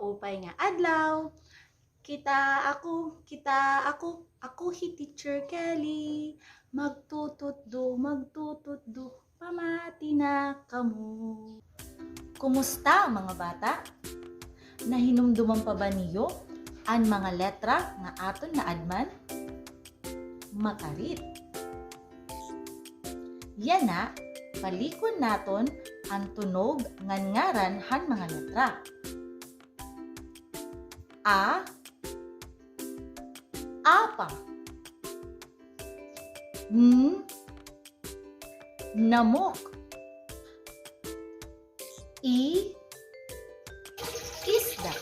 maupay nga adlaw. Ako hi Teacher Kelly. Magtututdo, pamati na kamo. Kumusta mga bata? Nahinumduman pa ba niyo ang mga letra nga aton nga adman? Makarit. Yan na, palikon naton ang tunog ngan ngaran han mga letra. A, apa. Namok. I, isda.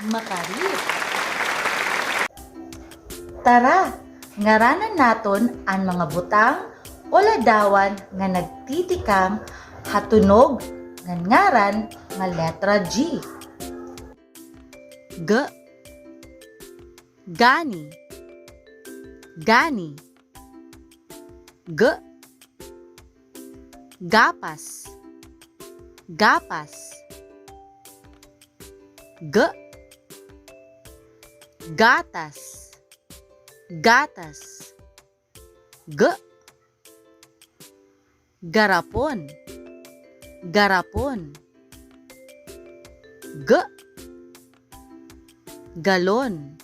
Makarit. Tara, ngaranan naton ang mga butang o ladawan nga nagtitikang hatunog ngan ngaran nga letra G. G, gani. Gani. G, gapas. Gapas. G, gatas. Gatas. G, garapon. Garapon. G, galon.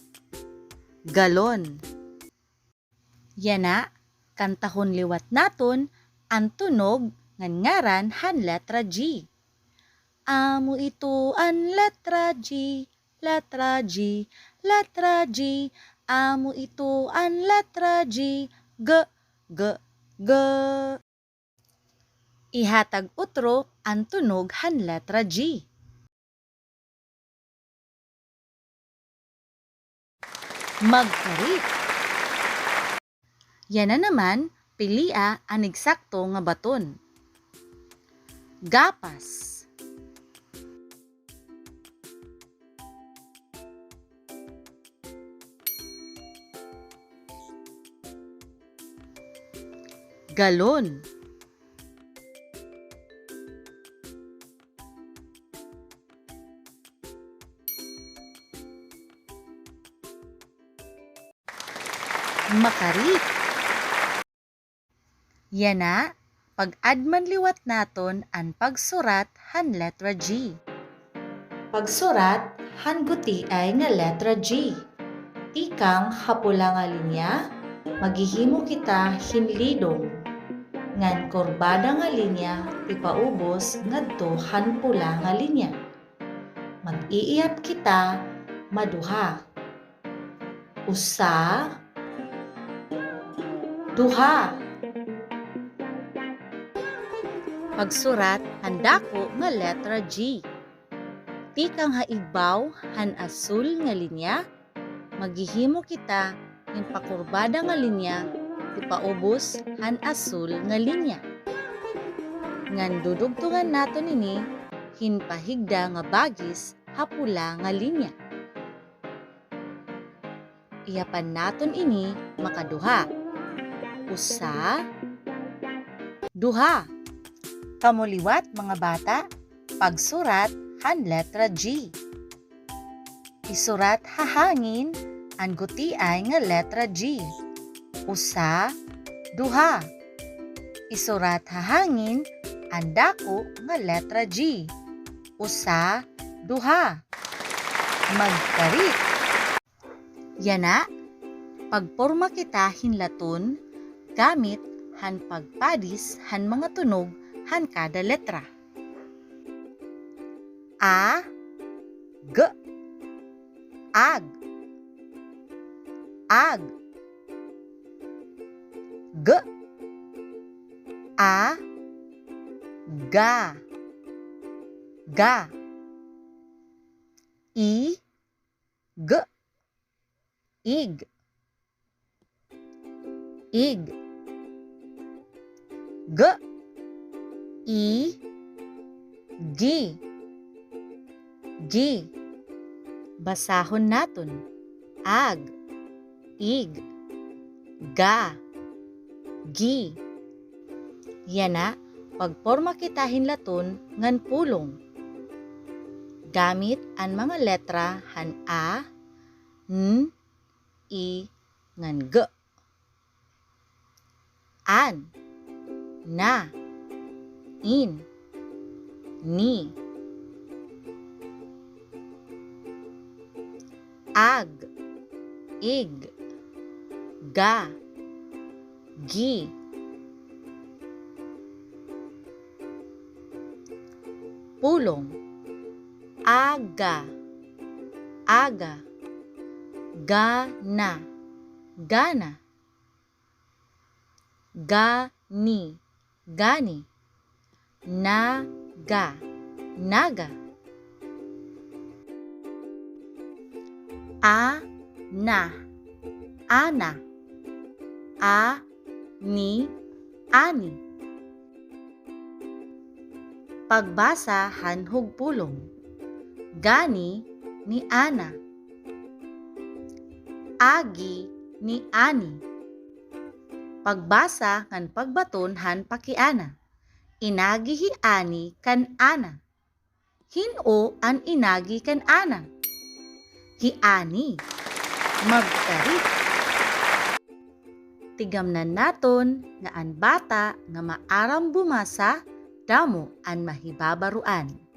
Galon. Yan na, kantahon liwat naton ang tunog ngan ngaran han letra G. Amo ito ang letra G, letra G, letra G. Amo ito ang letra G, G, G, G. Ihatag utro ang tunog han letra G. Magkarit. Yan na naman, pilia ang eksakto nga baton. Gapas. Galon. Makarit. Yan na, pag-adman liwat naton ang pagsurat han letra G. Pagsurat han guti ay nga letra G. Tikang hapula nga linya, maghihimo kita hinlidong. Ngan kurbada nga linya, ipaubos ngadto han pula nga linya. Mag-iiyap kita, maduha. Usa, duha. Pagsurat handako nga letra G. Tikang haigbaw han asul nga linya, maghihimo kita ng pakurbada nga linya, ipaubos han asul nga linya. Ngan dudugtungan nato nini, hinpahigda nga bagis hapula nga linya. Iyapan naton ini makaduha. Usa, duha. Kamuliwat mga bata, pagsurat han letra G. Isurat hahangin ang guti ay nga letra G. Usa, duha. Isurat hahangin ang dako nga letra G. Usa, duha. Magkarit. Yan na, pagporma kita hinlaton, gamit han pagpadis han mga tunog han kada letra. A, G, ag, ag. G, a, ga, ga. I, g, ig, ig. G, i, gi, gi. Basahon naton. Ag, ig, ga, gi. Yan na, pagporma kita hinlaton ngan pulong. Gamit ang mga letra han a, n, i, ngan g. An, na, in, ni. Ag, ig, ga, gi. Pulong, aga, aga, gana, gana, gani, gani, naga, naga. Ana, ana, ani, ani. Pagbasa han hugpulong. Gani ni Ana. Agi ni Ani. Pagbasa ngan pagbaton han pakiana. Inagi hi Ani kan Ana. Hino an inagi kan Ana. Hi Ani magkarit. Tigamnan naton nga an bata nga maaram bumasa damo an mahibabaruan.